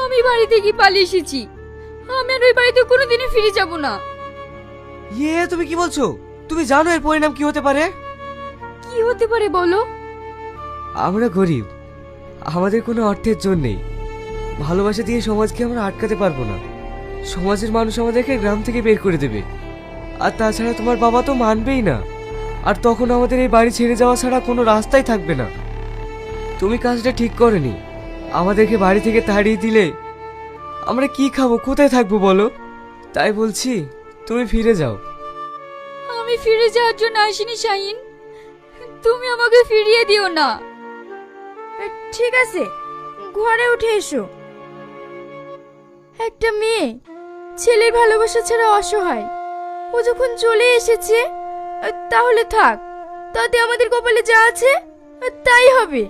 আমি বাড়ি থেকে পালিয়ে এসেছি। আমি আর ওই বাড়িতে কোনোদিনই ফিরে যাব না। তুমি কি বলছো? তুমি জানো এর পরিণাম কি হতে পারে? কি হতে পারে বলো? আমরা গরিব, আমাদের কোনো অর্থের জন্য নেই। ভালোবাসা দিয়ে সমাজকে আমরা আটকাতে পারবো না। সমাজের মানুষ আমাদেরকে গ্রাম থেকে বের করে দেবে। আর তাছাড়া তোমার বাবা তো মানবেই না। আর তখন আমাদের এই বাড়ি ছেড়ে যাওয়া ছাড়া কোনো রাস্তাই থাকবে না। তুমি কাজটা ঠিক করনি। আমাদেরকে বাড়ি থেকে তাড়িয়ে দিলে আমরা কি খাবো, কোথায় থাকবো বলো? তাই বলছি তুমি ফিরে যাও। আমি ফিরে যাওয়ার জন্য আসিনি শাহিন, তুমি আমাকে ফিরিয়ে দিও না। ঠিক আছে, ঘরে উঠে এসো। একটা মেয়ে ছেলের ভালোবাসা ছাড়া অসহায়। ও যখন চলে এসেছে তাহলে থাক, তাতে আমাদের কপালে যা আছে তাই হবে।